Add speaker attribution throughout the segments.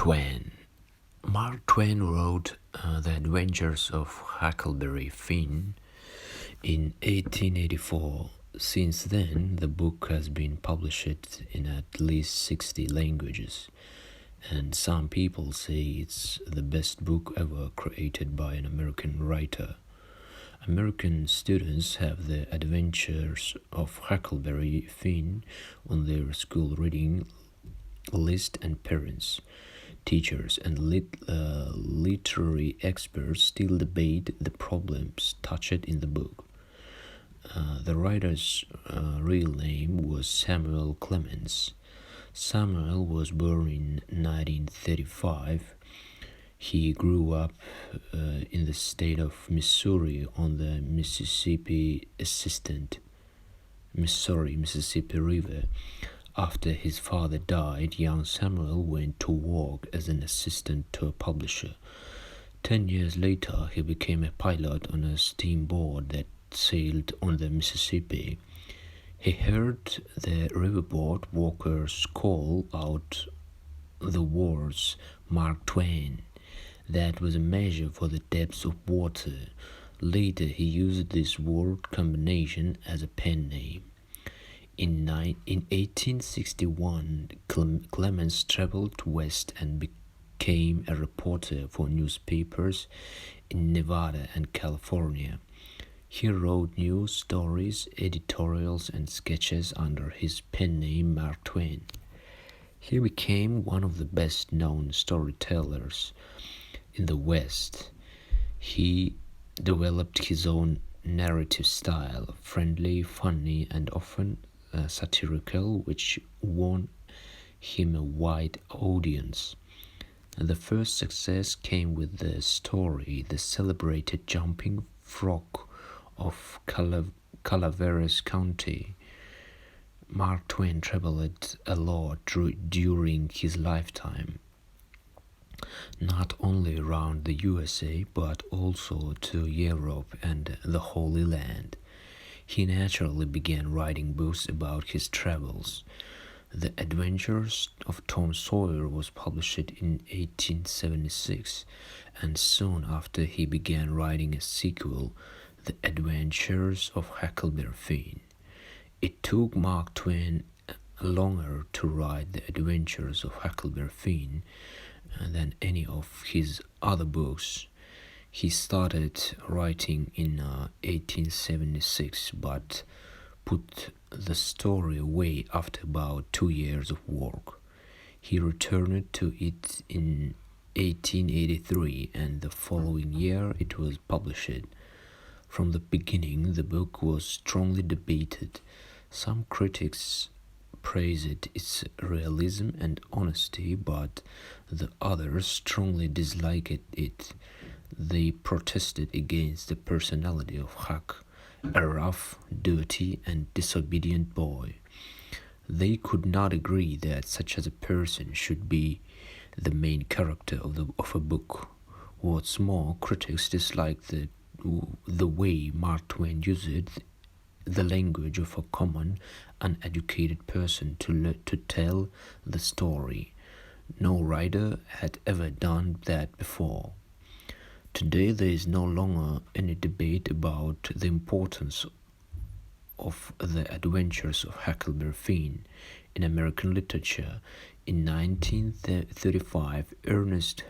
Speaker 1: Twain. Mark Twain wrote The Adventures of Huckleberry Finn in 1884. Since then, the book has been published in at least 60 languages, and some people say it's the best book ever created by an American writer. American students have The Adventures of Huckleberry Finn on their school reading list, and parents, teachers, and literary experts still debate the problems touched in the book. The writer's real name was Samuel Clemens. Samuel was born in 1935. He grew up in the state of Missouri on the Mississippi River. After his father died, young Samuel went to work as an assistant to a publisher. 10 years later, he became a pilot on a steamboat that sailed on the Mississippi. He heard the riverboat workers call out the words "Mark Twain." That was a measure for the depths of water. Later, he used this word combination as a pen name. In 1861, Clemens traveled west and became a reporter for newspapers in Nevada and California. He wrote news stories, editorials, and sketches under his pen name Mark Twain. He became one of the best-known storytellers in the West. He developed his own narrative style, friendly, funny, and often satirical, which won him a wide audience. The first success came with the story The Celebrated Jumping Frog of Calaveras County. Mark Twain traveled a lot during his lifetime, not only around the USA but also to Europe and the Holy Land. He naturally began writing books about his travels. The Adventures of Tom Sawyer was published in 1876, and soon after he began writing a sequel, The Adventures of Huckleberry Finn. It took Mark Twain longer to write The Adventures of Huckleberry Finn than any of his other books. He started writing in 1876 but put the story away after about 2 years of work. He returned to it in 1883, and the following year it was published. From the beginning, the book was strongly debated. Some critics praised its realism and honesty, but the others strongly disliked it. They protested against the personality of Huck, a rough, dirty, and disobedient boy. They could not agree that such as a person should be the main character of a book. What's more, critics disliked the way Mark Twain used the language of a common, uneducated person to tell the story. No writer had ever done that before. Today, there is no longer any debate about the importance of The Adventures of Huckleberry Finn in American literature. In 1935, Ernest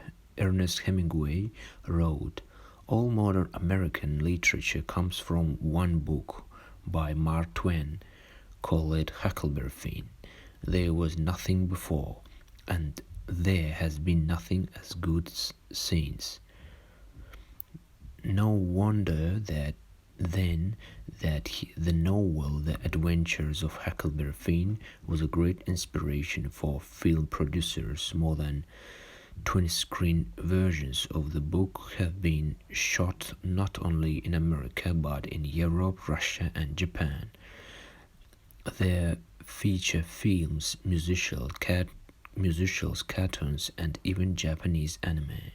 Speaker 1: Hemingway wrote, "All modern American literature comes from one book by Mark Twain, called Huckleberry Finn. There was nothing before, and there has been nothing as good since." No wonder that the novel The Adventures of Huckleberry Finn was a great inspiration for film producers. More than 20 screen versions of the book have been shot not only in America but in Europe, Russia, and Japan. There feature films, musicals, cartoons, and even Japanese anime.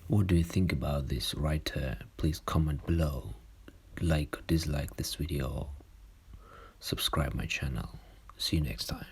Speaker 1: What do you think about this writer? Please comment below. Like or dislike this video. Subscribe my channel. See you next time.